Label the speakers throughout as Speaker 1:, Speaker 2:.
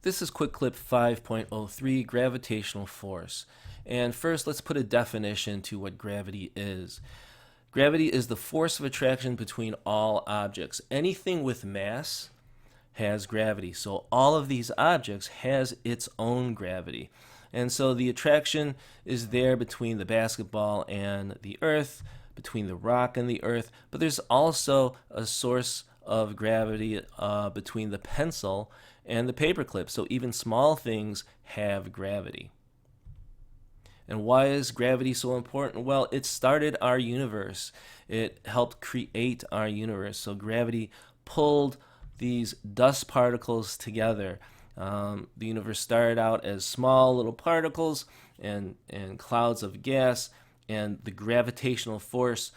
Speaker 1: This is Quick Clip 5.03, gravitational force. And first, let's put a definition to what gravity is. Gravity is the force of attraction between all objects. Anything with mass has gravity. So all of these objects has its own gravity. And so the attraction is there between the basketball and the earth, between the rock and the earth, but there's also a source of gravity between the pencil and the paperclip. So even small things have gravity. And why is gravity so important? Well, it started our universe. It helped create our universe. So gravity pulled these dust particles together. The universe started out as small little particles and clouds of gas, and the gravitational force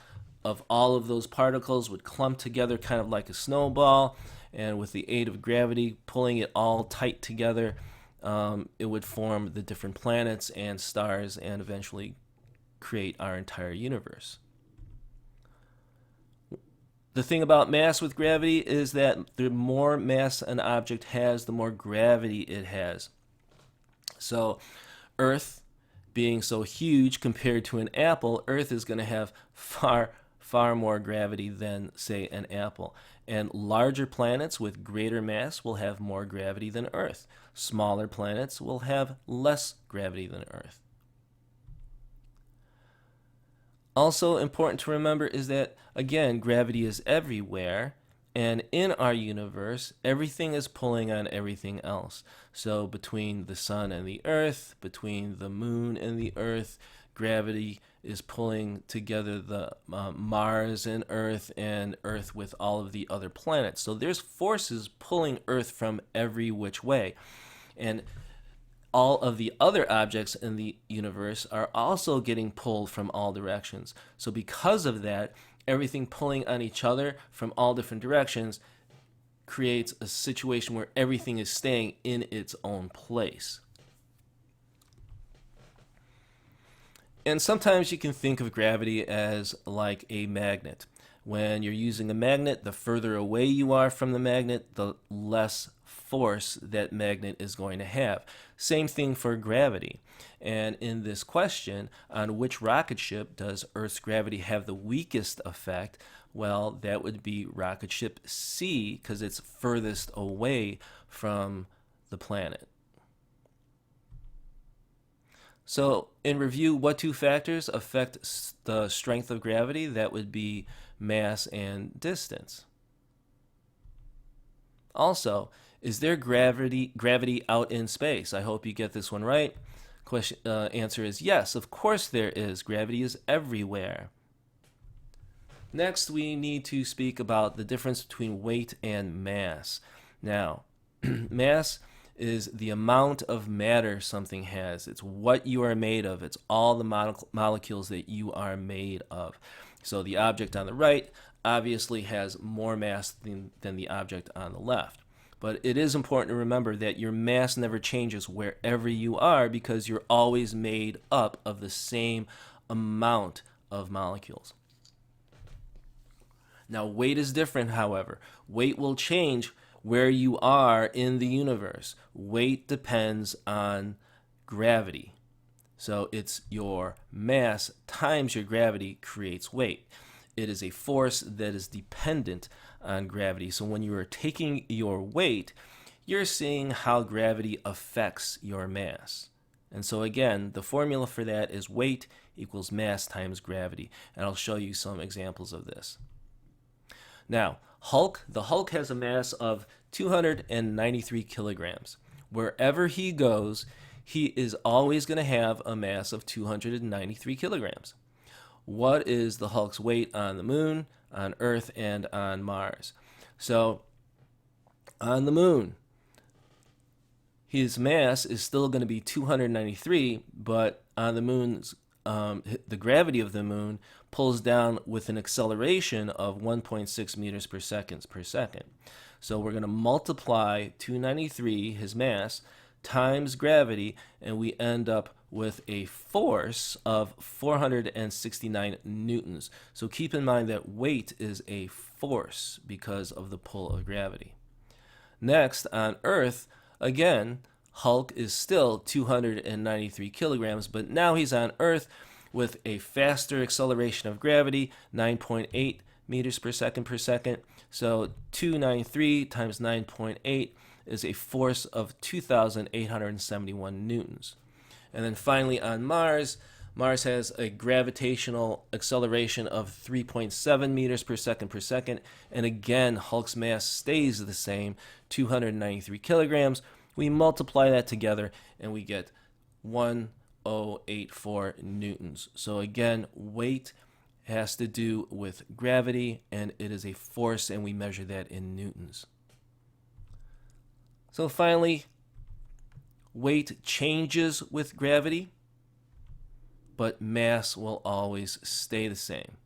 Speaker 1: of all of those particles would clump together kind of like a snowball, and with the aid of gravity pulling it all tight together, it would form the different planets and stars and eventually create our entire universe. The thing about mass with gravity is that the more mass an object has, the more gravity it has. So Earth being so huge compared to an apple, Earth is going to have far more gravity than, say, an apple. And larger planets with greater mass will have more gravity than Earth. Smaller planets will have less gravity than Earth. Also important to remember is that, again, gravity is everywhere, and in our universe, everything is pulling on everything else. So between the sun and the earth, between the moon and the earth, gravity is pulling together the Mars and Earth with all of the other planets. So there's forces pulling Earth from every which way. And all of the other objects in the universe are also getting pulled from all directions. So because of that, everything pulling on each other from all different directions creates a situation where everything is staying in its own place. And sometimes you can think of gravity as like a magnet. When you're using a magnet, the further away you are from the magnet, the less force that magnet is going to have. Same thing for gravity. And in this question, on which rocket ship does Earth's gravity have the weakest effect? Well, that would be rocket ship C, because it's furthest away from the planet. So in review, what two factors affect the strength of gravity? That would be mass and distance. Also, is there gravity out in space? I hope you get this one right. Answer is yes, of course there is. Gravity is everywhere. Next, we need to speak about the difference between weight and mass. Now, mass is the amount of matter something has. It's what you are made of. It's all the molecules that you are made of. So the object on the right obviously has more mass than the object on the left. But it is important to remember that your mass never changes wherever you are because you're always made up of the same amount of molecules. Now, weight is different, however. Weight will change where you are in the universe. Weight depends on gravity. So it's your mass times your gravity creates weight. It is a force that is dependent on gravity. So when you are taking your weight, you're seeing how gravity affects your mass. And so again, the formula for that is weight equals mass times gravity. And I'll show you some examples of this. Now, the Hulk has a mass of 293 kilograms. Wherever he goes, he is always going to have a mass of 293 kilograms. What is the Hulk's weight on the moon, on Earth, and on Mars? So, on the moon, his mass is still going to be 293, but on the moon's the gravity of the moon pulls down with an acceleration of 1.6 meters per second. So we're going to multiply 293, his mass, times gravity, and we end up with a force of 469 newtons. So keep in mind that weight is a force because of the pull of gravity. Next, on Earth, again, Hulk is still 293 kilograms, but now he's on Earth with a faster acceleration of gravity, 9.8 meters per second. So 293 times 9.8 is a force of 2,871 newtons. And then finally on Mars, Mars has a gravitational acceleration of 3.7 meters per second. And again, Hulk's mass stays the same, 293 kilograms. We multiply that together and we get 1084 newtons. So again, weight has to do with gravity, and it is a force, and we measure that in newtons. So finally, weight changes with gravity, but mass will always stay the same.